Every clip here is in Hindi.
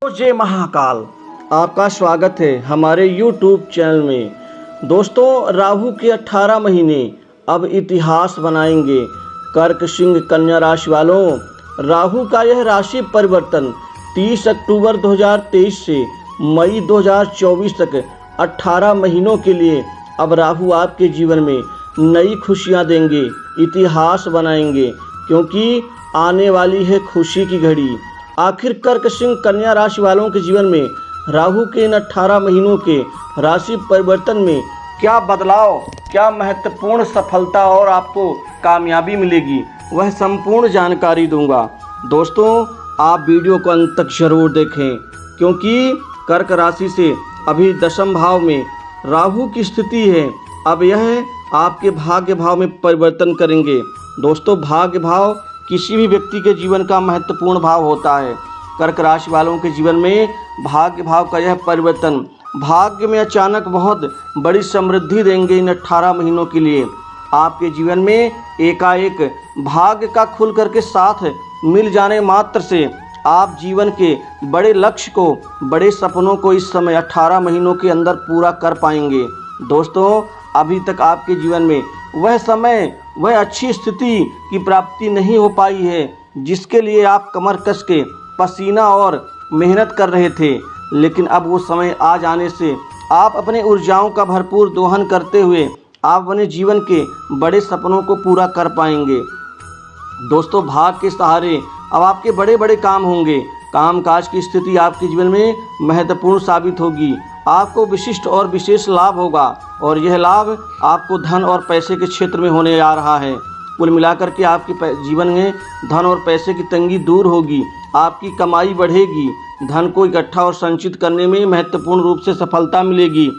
तो जय महाकाल, आपका स्वागत है हमारे YouTube चैनल में। दोस्तों, राहु के 18 महीने अब इतिहास बनाएंगे। कर्क सिंह कन्या राशि वालों, राहु का यह राशि परिवर्तन 30 अक्टूबर 2023 से मई 2024 तक 18 महीनों के लिए अब राहु आपके जीवन में नई खुशियां देंगे, इतिहास बनाएंगे, क्योंकि आने वाली है खुशी की घड़ी। आखिर कर्क सिंह कन्या राशि वालों के जीवन में राहु के इन 18 महीनों के राशि परिवर्तन में क्या बदलाव, क्या महत्वपूर्ण सफलता और आपको कामयाबी मिलेगी, वह संपूर्ण जानकारी दूंगा। दोस्तों, आप वीडियो को अंत तक जरूर देखें, क्योंकि कर्क राशि से अभी दशम भाव में राहु की स्थिति है। अब यह आपके भाग्य भाव में परिवर्तन करेंगे। दोस्तों, भाग्य भाव किसी भी व्यक्ति के जीवन का महत्वपूर्ण भाव होता है। कर्क राशि वालों के जीवन में भाग्य भाव का यह परिवर्तन भाग्य में अचानक बहुत बड़ी समृद्धि देंगे। इन 18 महीनों के लिए आपके जीवन में एकाएक भाग्य का खुल करके साथ मिल जाने मात्र से आप जीवन के बड़े लक्ष्य को, बड़े सपनों को इस समय 18 महीनों के अंदर पूरा कर पाएंगे। दोस्तों, अभी तक आपके जीवन में वह समय, वह अच्छी स्थिति की प्राप्ति नहीं हो पाई है जिसके लिए आप कमर कस के पसीना और मेहनत कर रहे थे, लेकिन अब वो समय आ जाने से आप अपने ऊर्जाओं का भरपूर दोहन करते हुए आप अपने जीवन के बड़े सपनों को पूरा कर पाएंगे। दोस्तों, भाग्य के सहारे अब आपके बड़े बड़े काम होंगे। कामकाज की स्थिति आपके जीवन में महत्वपूर्ण साबित होगी। आपको विशिष्ट और विशेष लाभ होगा और यह लाभ आपको धन और पैसे के क्षेत्र में होने जा रहा है। कुल मिलाकर के आपके जीवन में धन और पैसे की तंगी दूर होगी, आपकी कमाई बढ़ेगी, धन को इकट्ठा और संचित करने में महत्वपूर्ण रूप से सफलता मिलेगी।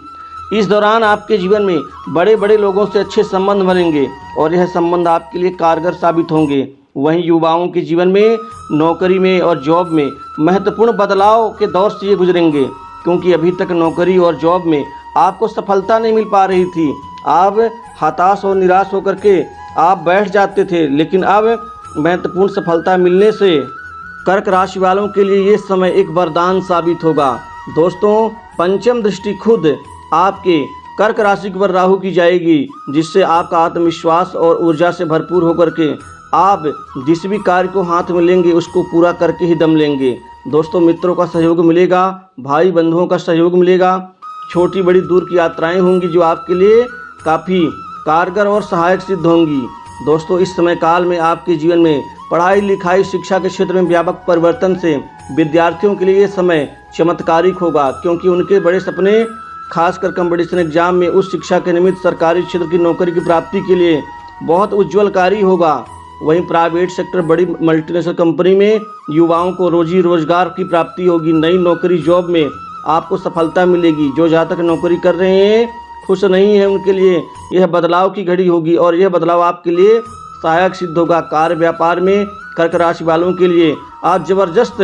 इस दौरान आपके जीवन में बड़े बड़े लोगों से अच्छे संबंध बनेंगे और यह संबंध आपके लिए कारगर साबित होंगे। वहीं युवाओं के जीवन में नौकरी में और जॉब में महत्वपूर्ण बदलाव के दौर से ये गुजरेंगे, क्योंकि अभी तक नौकरी और जॉब में आपको सफलता नहीं मिल पा रही थी। आप हताश और निराश होकर के आप बैठ जाते थे, लेकिन अब महत्वपूर्ण सफलता मिलने से कर्क राशि वालों के लिए ये समय एक वरदान साबित होगा। दोस्तों, पंचम दृष्टि खुद आपके कर्क राशि पर राहु की जाएगी, जिससे आपका आत्मविश्वास और ऊर्जा से भरपूर होकर के आप जिस भी कार्य को हाथ में लेंगे उसको पूरा करके ही दम लेंगे। दोस्तों, मित्रों का सहयोग मिलेगा, भाई बंधुओं का सहयोग मिलेगा, छोटी बड़ी दूर की यात्राएं होंगी जो आपके लिए काफ़ी कारगर और सहायक सिद्ध होंगी। दोस्तों, इस समय काल में आपके जीवन में पढ़ाई लिखाई शिक्षा के क्षेत्र में व्यापक परिवर्तन से विद्यार्थियों के लिए ये समय चमत्कारिक होगा, क्योंकि उनके बड़े सपने, खासकर कॉम्पिटिशन एग्जाम में उस शिक्षा के निमित्त सरकारी क्षेत्र की नौकरी की प्राप्ति के लिए बहुत उज्ज्वलकारी होगा। वहीं प्राइवेट सेक्टर, बड़ी मल्टीनेशनल कंपनी में युवाओं को रोजी रोजगार की प्राप्ति होगी। नई नौकरी जॉब में आपको सफलता मिलेगी। जो जहाँ तक नौकरी कर रहे हैं, खुश नहीं है, उनके लिए यह बदलाव की घड़ी होगी और यह बदलाव आपके लिए सहायक सिद्ध होगा। कार्य व्यापार में कर्क राशि वालों के लिए आज ज़बरदस्त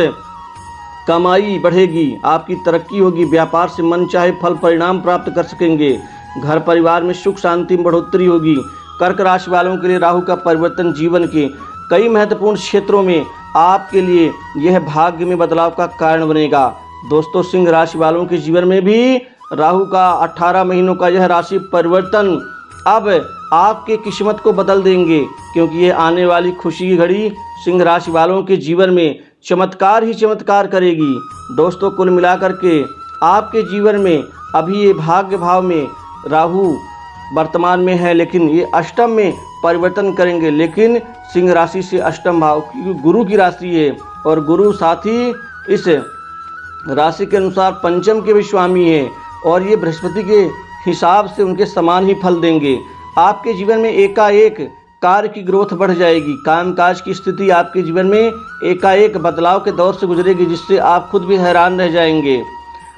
कमाई बढ़ेगी, आपकी तरक्की होगी, व्यापार से मन चाहे फल परिणाम प्राप्त कर सकेंगे। घर परिवार में सुख शांति में बढ़ोतरी होगी। कर्क राशि वालों के लिए राहु का परिवर्तन जीवन के कई महत्वपूर्ण क्षेत्रों में आपके लिए यह भाग्य में बदलाव का कारण बनेगा। दोस्तों, सिंह राशि वालों के जीवन में भी राहु का 18 महीनों का यह राशि परिवर्तन अब आपके किस्मत को बदल देंगे, क्योंकि ये आने वाली खुशी की घड़ी सिंह राशि वालों के जीवन में चमत्कार ही चमत्कार करेगी। दोस्तों, कुल मिलाकर के आपके जीवन में अभी ये भाग्य भाव में राहु वर्तमान में है, लेकिन ये अष्टम में परिवर्तन करेंगे। लेकिन सिंह राशि से अष्टम भाव क्योंकि गुरु की राशि है और गुरु साथ ही इस राशि के अनुसार पंचम के भी स्वामी है और ये बृहस्पति के हिसाब से उनके समान ही फल देंगे। आपके जीवन में एकाएक कार्य की ग्रोथ बढ़ जाएगी। कामकाज की स्थिति आपके जीवन में एकाएक बदलाव के दौर से गुजरेगी, जिससे आप खुद भी हैरान रह जाएंगे।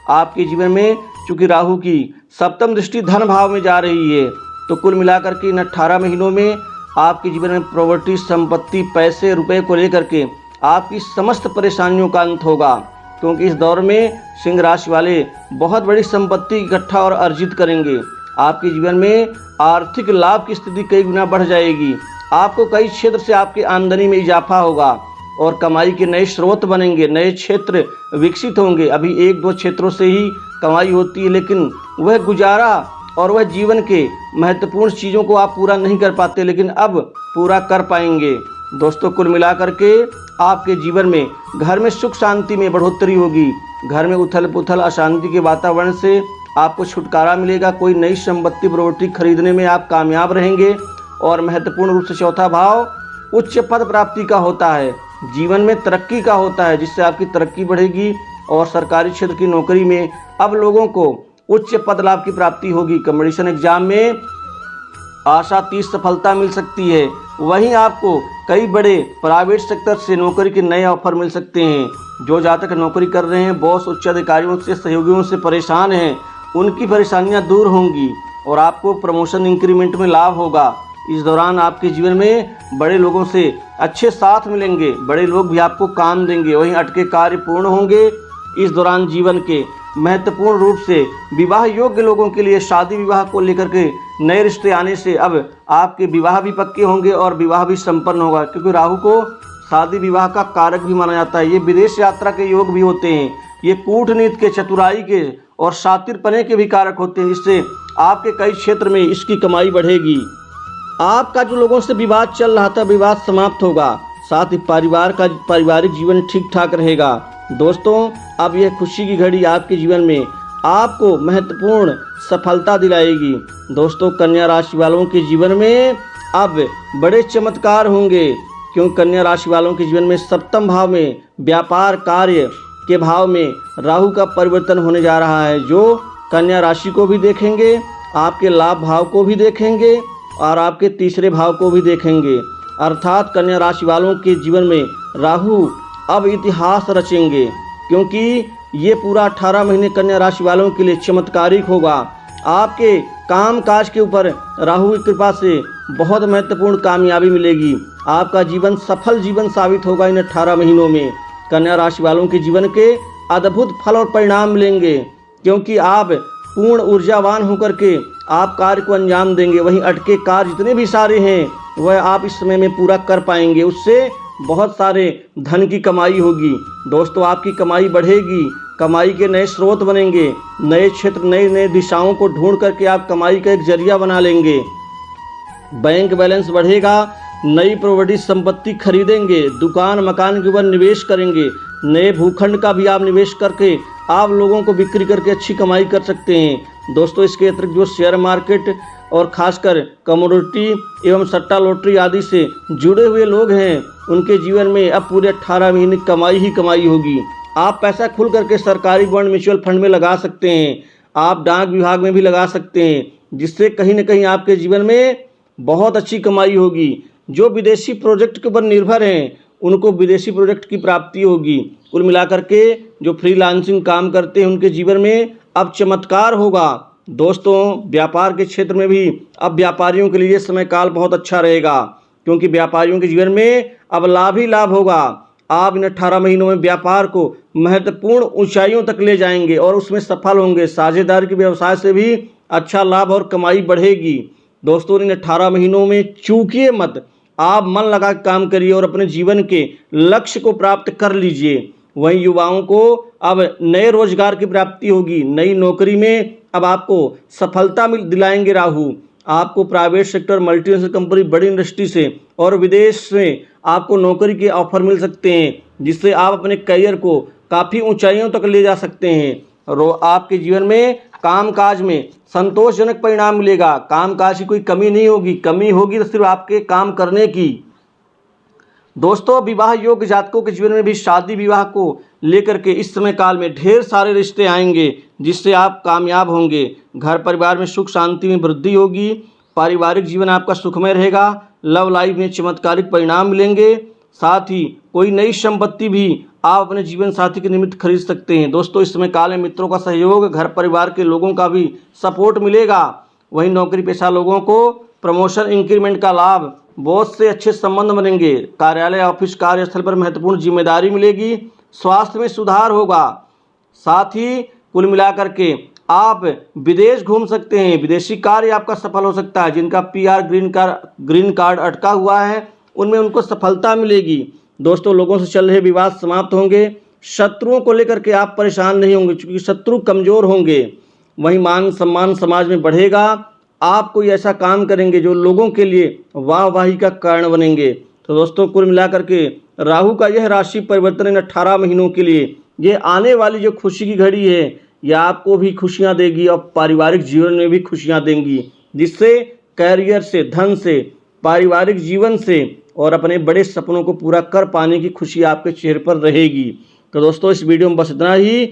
आपके जीवन में चूँकि राहु की सप्तम दृष्टि धन भाव में जा रही है, तो कुल मिलाकर के इन 18 महीनों में आपके जीवन में प्रॉपर्टी, संपत्ति, पैसे, रुपए को लेकर के आपकी समस्त परेशानियों का अंत होगा, क्योंकि इस दौर में सिंह राशि वाले बहुत बड़ी संपत्ति इकट्ठा और अर्जित करेंगे। आपके जीवन में आर्थिक लाभ की स्थिति कई गुना बढ़ जाएगी। आपको कई क्षेत्र से आपकी आमदनी में इजाफा होगा और कमाई के नए स्रोत बनेंगे, नए क्षेत्र विकसित होंगे। अभी 1-2 क्षेत्रों से ही कमाई होती है, लेकिन वह गुजारा और वह जीवन के महत्वपूर्ण चीज़ों को आप पूरा नहीं कर पाते, लेकिन अब पूरा कर पाएंगे। दोस्तों, कुल मिलाकर के आपके जीवन में घर में सुख शांति में बढ़ोतरी होगी। घर में उथल पुथल अशांति के वातावरण से आपको छुटकारा मिलेगा। कोई नई संपत्ति प्रॉपर्टी खरीदने में आप कामयाब रहेंगे। और महत्वपूर्ण रूप से चौथा भाव उच्च पद प्राप्ति का होता है, जीवन में तरक्की का होता है, जिससे आपकी तरक्की बढ़ेगी। और सरकारी क्षेत्र की नौकरी में अब लोगों को उच्च पद लाभ की प्राप्ति होगी। कॉम्पिटिशन एग्जाम में आशातीत सफलता मिल सकती है। वहीं आपको कई बड़े प्राइवेट सेक्टर से नौकरी के नए ऑफर मिल सकते हैं। जो जातक नौकरी कर रहे हैं, बॉस उच्च अधिकारियों से सहयोगियों से परेशान हैं, उनकी परेशानियां दूर होंगी और आपको प्रमोशन इंक्रीमेंट में लाभ होगा। इस दौरान आपके जीवन में बड़े लोगों से अच्छे साथ मिलेंगे, बड़े लोग भी आपको काम देंगे। वहीं अटके कार्य पूर्ण होंगे। इस दौरान जीवन के महत्वपूर्ण रूप से विवाह योग्य लोगों के लिए शादी विवाह को लेकर के नए रिश्ते आने से अब आपके विवाह भी पक्के होंगे और विवाह भी संपन्न होगा, क्योंकि राहु को शादी विवाह का कारक भी माना जाता है। ये विदेश यात्रा के योग भी होते हैं, ये कूटनीति के, चतुराई के और शातिरपने के भी कारक होते हैं, जिससे आपके कई क्षेत्र में इसकी कमाई बढ़ेगी। आपका जो लोगों से विवाद चल रहा था, विवाद समाप्त होगा। साथ ही पारिवारिक जीवन ठीक ठाक रहेगा। दोस्तों, अब यह खुशी की घड़ी आपके जीवन में आपको महत्वपूर्ण सफलता दिलाएगी। दोस्तों, कन्या राशि वालों के जीवन में अब बड़े चमत्कार होंगे, क्योंकि कन्या राशि वालों के जीवन में सप्तम भाव में व्यापार कार्य के भाव में राहु का परिवर्तन होने जा रहा है, जो कन्या राशि को भी देखेंगे, आपके लाभ भाव को भी देखेंगे और आपके तीसरे भाव को भी देखेंगे। अर्थात कन्या राशि वालों के जीवन में राहु अब इतिहास रचेंगे, क्योंकि ये पूरा 18 महीने कन्या राशि वालों के लिए चमत्कारिक होगा। आपके काम काज के ऊपर राहु की कृपा से बहुत महत्वपूर्ण कामयाबी मिलेगी। आपका जीवन सफल जीवन साबित होगा। इन 18 महीनों में कन्या राशि वालों के जीवन के अद्भुत फल और परिणाम मिलेंगे, क्योंकि आप पूर्ण ऊर्जावान होकर के आप कार्य को अंजाम देंगे। वहीं अटके कार्य जितने भी सारे हैं वह आप इस समय में पूरा कर पाएंगे। उससे बहुत सारे धन की कमाई होगी। दोस्तों, आपकी कमाई बढ़ेगी, कमाई के नए स्रोत बनेंगे, नए क्षेत्र नए दिशाओं को ढूंढ करके आप कमाई का एक जरिया बना लेंगे। बैंक बैलेंस बढ़ेगा, नई प्रॉपर्टी संपत्ति खरीदेंगे, दुकान मकान के ऊपर निवेश करेंगे, नए भूखंड का भी आप निवेश करके आप लोगों को बिक्री करके अच्छी कमाई कर सकते हैं। दोस्तों, इसके अतिरिक्त जो शेयर मार्केट और खासकर कमोडिटी एवं सट्टा लॉटरी आदि से जुड़े हुए लोग हैं, उनके जीवन में अब पूरे 18 महीने कमाई ही कमाई होगी। आप पैसा खुल करके सरकारी बॉन्ड म्यूचुअल फंड में लगा सकते हैं, आप डाक विभाग में भी लगा सकते हैं, जिससे कहीं ना कहीं आपके जीवन में बहुत अच्छी कमाई होगी। जो विदेशी प्रोजेक्ट के ऊपर निर्भर हैं, उनको विदेशी प्रोजेक्ट की प्राप्ति होगी। कुल मिलाकर के जो फ्रीलांसिंग काम करते हैं, उनके जीवन में अब चमत्कार होगा। दोस्तों, व्यापार के क्षेत्र में भी अब व्यापारियों के लिए समय काल बहुत अच्छा रहेगा, क्योंकि व्यापारियों के जीवन में अब लाभ ही लाभ होगा। आप इन 18 महीनों में व्यापार को महत्वपूर्ण ऊंचाइयों तक ले जाएंगे और उसमें सफल होंगे। साझेदारी के व्यवसाय से भी अच्छा लाभ और कमाई बढ़ेगी। दोस्तों, इन 18 महीनों में चूकिए मत, आप मन लगा काम करिए और अपने जीवन के लक्ष्य को प्राप्त कर लीजिए। वहीं युवाओं को अब नए रोजगार की प्राप्ति होगी, नई नौकरी में अब आपको सफलता दिलाएंगे राहु। आपको प्राइवेट सेक्टर, मल्टीनेशनल कंपनी, बड़ी इंडस्ट्री से और विदेश में आपको नौकरी के ऑफर मिल सकते हैं, जिससे आप अपने करियर को काफ़ी ऊंचाइयों तक ले जा सकते हैं। और आपके जीवन में कामकाज में संतोषजनक परिणाम मिलेगा। कामकाज की कोई कमी नहीं होगी, कमी होगी तो सिर्फ आपके काम करने की। दोस्तों, विवाह योग्य जातकों के जीवन में भी शादी विवाह को लेकर के इस समय काल में ढेर सारे रिश्ते आएंगे, जिससे आप कामयाब होंगे। घर परिवार में सुख शांति में वृद्धि होगी, पारिवारिक जीवन आपका सुखमय रहेगा, लव लाइफ में चमत्कारिक परिणाम मिलेंगे। साथ ही कोई नई संपत्ति भी आप अपने जीवन साथी के निमित्त खरीद सकते हैं। दोस्तों, इस समय काल में मित्रों का सहयोग, घर परिवार के लोगों का भी सपोर्ट मिलेगा। वहीं नौकरी पेशा लोगों को प्रमोशन इंक्रीमेंट का लाभ, बॉस से अच्छे संबंध बनेंगे, कार्यालय ऑफिस कार्यस्थल पर महत्वपूर्ण जिम्मेदारी मिलेगी, स्वास्थ्य में सुधार होगा। साथ ही कुल मिलाकर के आप विदेश घूम सकते हैं, विदेशी कार्य आपका सफल हो सकता है। जिनका PR ग्रीन कार्ड अटका हुआ है, उनमें उनको सफलता मिलेगी। दोस्तों, लोगों से चल रहे विवाद समाप्त होंगे, शत्रुओं को लेकर के आप परेशान नहीं होंगे, क्योंकि शत्रु कमज़ोर होंगे। वहीं मान सम्मान समाज में बढ़ेगा। आप कोई ऐसा काम करेंगे जो लोगों के लिए वाहवाही का कारण बनेंगे। तो दोस्तों, कुल मिलाकर के राहु का यह राशि परिवर्तन इन 18 महीनों के लिए, ये आने वाली जो खुशी की घड़ी है, यह आपको भी खुशियां देगी और पारिवारिक जीवन में भी खुशियां देंगी, जिससे कैरियर से, धन से, पारिवारिक जीवन से और अपने बड़े सपनों को पूरा कर पाने की खुशी आपके चेहरे पर रहेगी। तो दोस्तों, इस वीडियो में बस इतना ही।